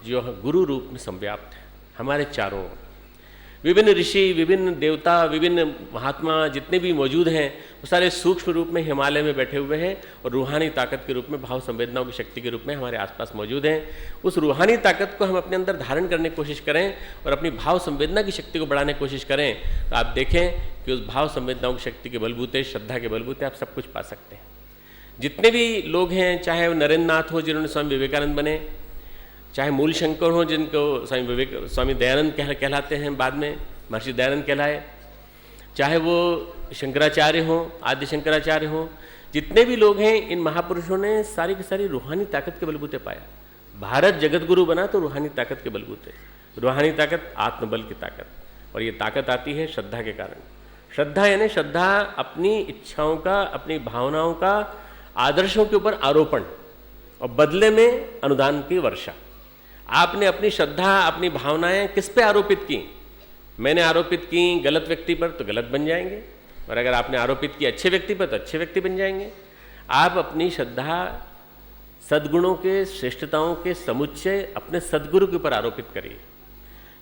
जो गुरु रूप में संव्याप्त है हमारे चारों ओर। विभिन्न ऋषि, विभिन्न देवता, विभिन्न महात्मा जितने भी मौजूद हैं वो सारे सूक्ष्म रूप में हिमालय में बैठे हुए हैं और रूहानी ताकत के रूप में, भाव संवेदनाओं की शक्ति के रूप में हमारे आसपास मौजूद हैं। उस रूहानी ताकत को हम अपने अंदर धारण करने की कोशिश करें और अपनी भाव संवेदना की शक्ति को बढ़ाने की कोशिश करें तो आप देखें कि उस भाव संवेदनाओं की शक्ति के बलबूते, श्रद्धा के बलबूते आप सब कुछ पा सकते हैं। जितने भी लोग हैं, चाहे वो नरेंद्र नाथ हो जिन्होंने स्वामी विवेकानंद बने, चाहे मूल शंकर हो जिनको स्वामी दयानंद कहलाते हैं, बाद में महर्षि दयानंद कहलाए, चाहे वो शंकराचार्य हो, आदि शंकराचार्य हो, जितने भी लोग हैं इन महापुरुषों ने सारी की सारी रूहानी ताकत के बलबूते पाया। भारत जगत गुरु बना तो रूहानी ताकत के बलबूते। रूहानी ताकत आत्मबल की ताकत, और ये ताकत आती है श्रद्धा के कारण। श्रद्धा यानी श्रद्धा अपनी इच्छाओं का, अपनी भावनाओं का आदर्शों के ऊपर आरोपण और बदले में अनुदान की वर्षा। आपने अपनी श्रद्धा, अपनी भावनाएं किस पे आरोपित की? मैंने आरोपित की गलत व्यक्ति पर तो गलत बन जाएंगे, और अगर आपने आरोपित की अच्छे व्यक्ति पर तो अच्छे व्यक्ति बन जाएंगे। आप अपनी श्रद्धा सद्गुणों के, श्रेष्ठताओं के समुच्चय अपने सद्गुरु के ऊपर आरोपित करिए।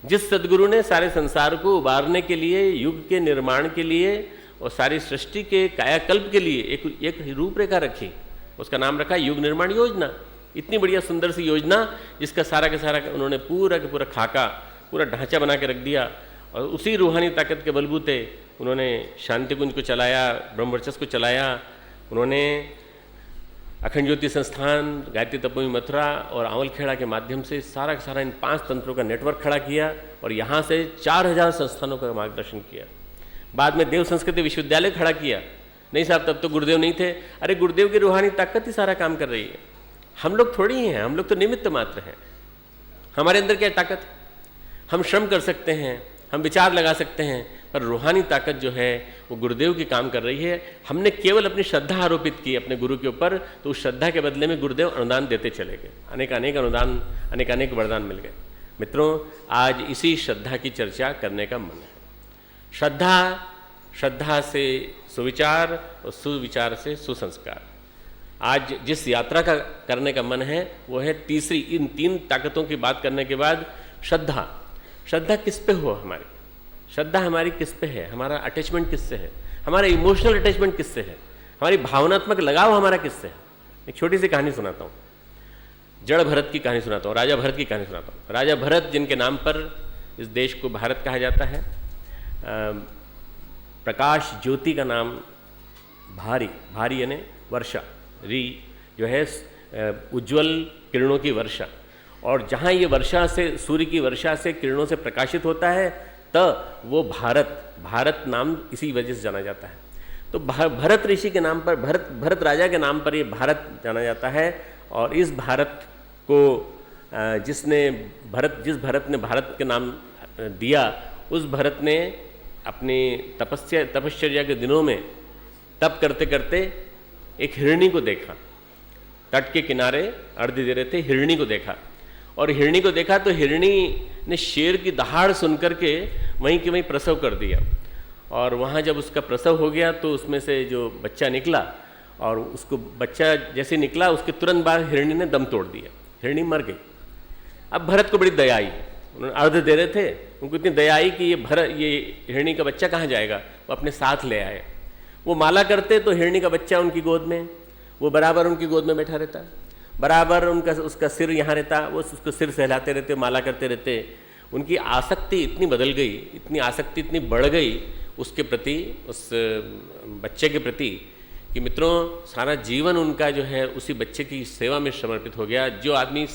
जिस सद्गुरु ने सारे संसार को उबारने के लिए, युग के निर्माण के लिए और सारी सृष्टि के कायाकल्प के लिए एक रूपरेखा रखी, उसका नाम रखा युग निर्माण योजना। इतनी बढ़िया सुंदर सी योजना जिसका सारा का सारा उन्होंने पूरा का पूरा खाका, पूरा ढांचा बना के रख दिया, और उसी रूहानी ताकत के बलबूते उन्होंने शांति कुंज को चलाया, ब्रह्मवर्चस्व को चलाया, उन्होंने अखंड ज्योति संस्थान, गायत्री तपोई मथुरा और आंवलखेड़ा के माध्यम से सारा का सारा इन 5 तंत्रों का नेटवर्क खड़ा किया और यहाँ से 4000 संस्थानों का मार्गदर्शन किया। बाद में देव संस्कृति विश्वविद्यालय खड़ा किया। नहीं साहब, तब तो गुरुदेव नहीं थे। अरे गुरुदेव की रूहानी ताकत ही सारा काम कर रही है, हम लोग थोड़ी ही हैं, हम लोग तो निमित्त मात्र हैं। हमारे अंदर क्या ताकत है? हम श्रम कर सकते हैं, हम विचार लगा सकते हैं, पर रूहानी ताकत जो है वो गुरुदेव की काम कर रही है। हमने केवल अपनी श्रद्धा आरोपित की अपने गुरु के ऊपर, तो उस श्रद्धा के बदले में गुरुदेव अनुदान देते चले गए। अनेक अनेक अनुदान, अनेक अनेक वरदान मिल गए। मित्रों, आज इसी श्रद्धा की चर्चा करने का मन है। श्रद्धा से सुविचार और सुविचार से सुसंस्कार। आज जिस यात्रा का करने का मन है वो है तीसरी। इन 3 ताकतों की बात करने के बाद श्रद्धा। श्रद्धा किस पे हो हमारी? श्रद्धा हमारी किस पे है? हमारा अटैचमेंट किससे है? हमारा इमोशनल अटैचमेंट किससे है? हमारी भावनात्मक लगाव हमारा किससे है? एक छोटी सी कहानी सुनाता हूँ, जड़ भरत की कहानी सुनाता हूँ, राजा भरत की कहानी सुनाता हूँ। राजा भरत जिनके नाम पर इस देश को भारत कहा जाता है। प्रकाश ज्योति का नाम भारी, भारी यानी वर्षा, री जो है उज्ज्वल किरणों की वर्षा, और जहाँ ये वर्षा से, सूर्य की वर्षा से किरणों से प्रकाशित होता है तब वो भारत नाम इसी वजह से जाना जाता है। तो भरत ऋषि के नाम पर, भरत राजा के नाम पर ये भारत जाना जाता है। और इस भारत को जिस भरत ने भारत के नाम दिया, उस भरत ने अपनी तपश्चर्या के दिनों में तप करते करते एक हिरणी को देखा। तट के किनारे अर्घ्य दे रहे थे, हिरणी को देखा, और हिरणी को देखा तो हिरणी ने शेर की दहाड़ सुनकर के वहीं के वहीं प्रसव कर दिया। और वहाँ जब उसका प्रसव हो गया तो उसमें से जो बच्चा निकला, और उसको बच्चा जैसे निकला उसके तुरंत बाद हिरणी ने दम तोड़ दिया, हिरणी मर गई। अब भरत को बड़ी दया आई, उन्होंने अर्घ्य दे रहे थे, उनको इतनी दया आई कि ये हिरणी का बच्चा कहाँ जाएगा, वो अपने साथ ले आए। वो माला करते तो हिरणी का बच्चा उनकी गोद में, वो बराबर उनकी गोद में बैठा रहता, बराबर उसका सिर यहाँ रहता, वो उसको सिर सहलाते रहते, माला करते रहते। उनकी आसक्ति इतनी बदल गई, इतनी आसक्ति इतनी बढ़ गई उसके प्रति, उस बच्चे के प्रति, कि मित्रों सारा जीवन उनका जो है उसी बच्चे की सेवा में समर्पित हो गया। जो आदमी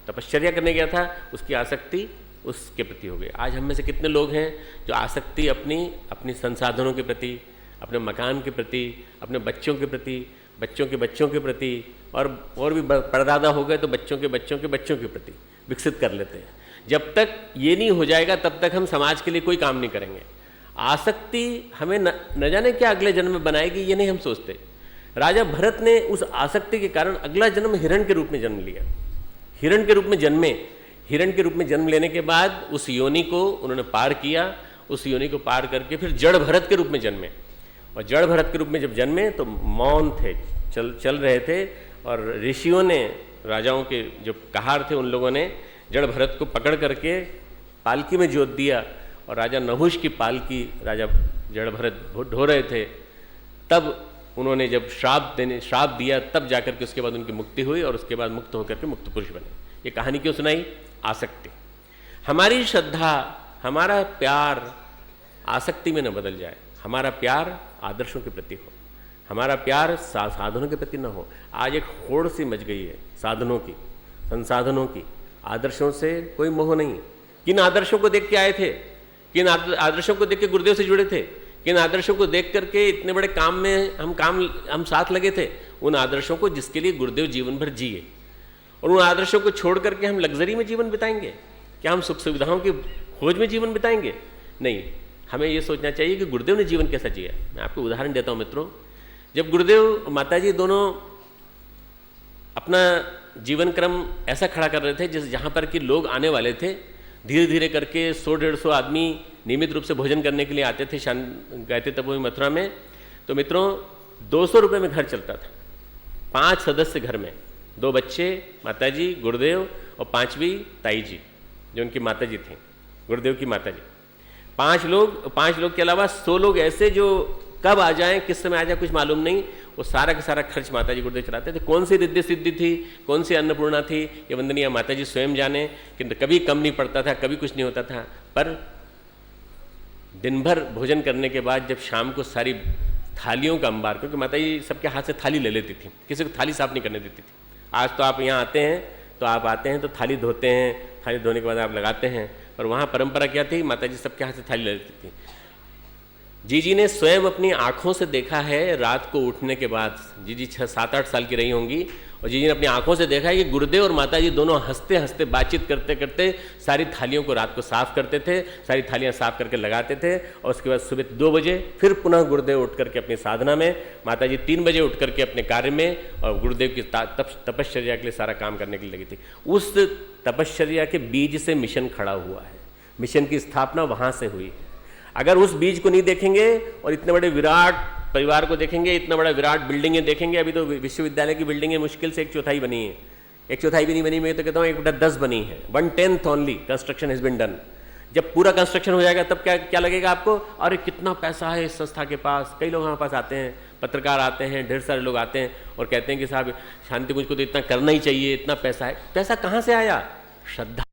तपश्चर्या करने गया था उसकी आसक्ति उसके प्रति हो गई। आज हम में से कितने लोग हैं जो आसक्ति अपनी संसाधनों के प्रति, अपने मकान के प्रति, अपने बच्चों के प्रति, बच्चों के बच्चों के प्रति, और भी परदादा हो गए तो बच्चों के बच्चों के बच्चों के प्रति विकसित कर लेते हैं। जब तक ये नहीं हो जाएगा तब तक हम समाज के लिए कोई काम नहीं करेंगे। आसक्ति हमें न जाने क्या अगले जन्म में बनाएगी, ये नहीं हम सोचते। राजा भरत ने उस आसक्ति के कारण अगला जन्म हिरण के रूप में जन्म लिया, हिरण के रूप में जन्मे। हिरण के रूप में जन्म लेने के बाद उस योनि को उन्होंने पार किया, उस योनि को पार करके फिर जड़ भरत के रूप में जन्मे। और जड़ भरत के रूप में जब जन्मे तो मौन थे, चल रहे थे, और ऋषियों ने, राजाओं के जो कहार थे, उन लोगों ने जड़ भरत को पकड़ करके पालकी में जोत दिया और राजा नहुष की पालकी राजा जड़ भरत ढो रहे थे, तब उन्होंने जब श्राप दिया, तब जाकर के उसके बाद उनकी मुक्ति हुई और उसके बाद मुक्त होकर के मुक्त पुरुष बने। ये कहानी क्यों सुनाई? आसक्ति। हमारी श्रद्धा, हमारा प्यार आसक्ति में न बदल जाए, हमारा प्यार आदर्शों के प्रति हो, हमारा प्यार साधनों के प्रति न हो। आज एक होड़ सी मच गई है साधनों की, संसाधनों की, आदर्शों से कोई मोह नहीं। किन आदर्शों को देख के आए थे, किन आदर्शों को देख के गुरुदेव से जुड़े थे, किन आदर्शों को देख करके इतने बड़े काम में हम साथ लगे थे? उन आदर्शों को जिसके लिए गुरुदेव जीवन भर जिए, और उन आदर्शों को छोड़ करके हम लग्जरी में जीवन बिताएंगे? क्या हम सुख सुविधाओं की खोज में जीवन बिताएंगे? नहीं, हमें ये सोचना चाहिए कि गुरुदेव ने जीवन कैसा जिया। मैं आपको उदाहरण देता हूँ मित्रों। जब गुरुदेव माताजी दोनों अपना जीवन क्रम ऐसा खड़ा कर रहे थे जहाँ पर कि लोग आने वाले थे, धीरे धीरे करके 100-150 आदमी नियमित रूप से भोजन करने के लिए आते थे गायत्री तपोवन मथुरा में। तो मित्रों 200 रुपये में घर चलता था, 5 सदस्य घर में, 2 बच्चे, माताजी, गुरुदेव और 5वीं ताई जी जो उनकी माताजी थी, गुरुदेव की माताजी। 5 लोग के अलावा 100 लोग ऐसे जो कब आ जाएं, किस समय आ जाए कुछ मालूम नहीं, वो सारा का सारा खर्च माताजी गुरुदेव चलाते थे। कौन सी रिद्धि सिद्धि थी, कौन सी अन्नपूर्णा थी, ये वंदनीय माताजी स्वयं जाने, किंतु कभी कम नहीं पड़ता था, कभी कुछ नहीं होता था। पर दिन भर भोजन करने के बाद जब शाम को सारी थालियों का अंबार, क्योंकि माताजी सबके हाथ से थाली ले लेती थी, किसी को थाली साफ नहीं करने देती थी। आज तो आप यहाँ आते हैं तो थाली धोते हैं, थाली धोने के बाद आप लगाते हैं, पर वहाँ परंपरा क्या थी? माताजी सबके हाथ से थाली ले लेती थी। जीजी ने स्वयं अपनी आंखों से देखा है, रात को उठने के बाद, जीजी 6-7-8 साल की रही होंगी, और जीजी ने अपनी आंखों से देखा है कि गुरुदेव और माताजी दोनों हंसते हंसते बातचीत करते करते सारी थालियों को रात को साफ करते थे, सारी थालियां साफ करके लगाते थे, और उसके बाद सुबह 2 बजे फिर पुनः गुरुदेव उठ करके अपनी साधना में, माताजी 3 बजे उठ करके अपने कार्य में, और गुरुदेव की तपश्चर्या के लिए सारा काम करने के लिए लगी थी। उस तपश्चर्या के बीज से मिशन खड़ा हुआ है, मिशन की स्थापना वहाँ से हुई है। अगर उस बीज को नहीं देखेंगे और इतने बड़े विराट परिवार को देखेंगे, इतना बड़ा विराट बिल्डिंगें देखेंगे, अभी तो विश्वविद्यालय की बिल्डिंगें मुश्किल से 1/4 बनी है, 1/4 भी नहीं बनी, मैं तो कहता हूँ 1/10 बनी है, 1/10 only construction has been done. जब पूरा कंस्ट्रक्शन हो जाएगा तब क्या लगेगा आपको? अरे कितना पैसा है इस संस्था के पास। कई लोग हमारे पास आते हैं, पत्रकार आते हैं, ढेर सारे लोग आते हैं और कहते हैं कि साहब शांति कुंज को तो इतना करना ही चाहिए, इतना पैसा है। पैसा कहाँ से आया? श्रद्धा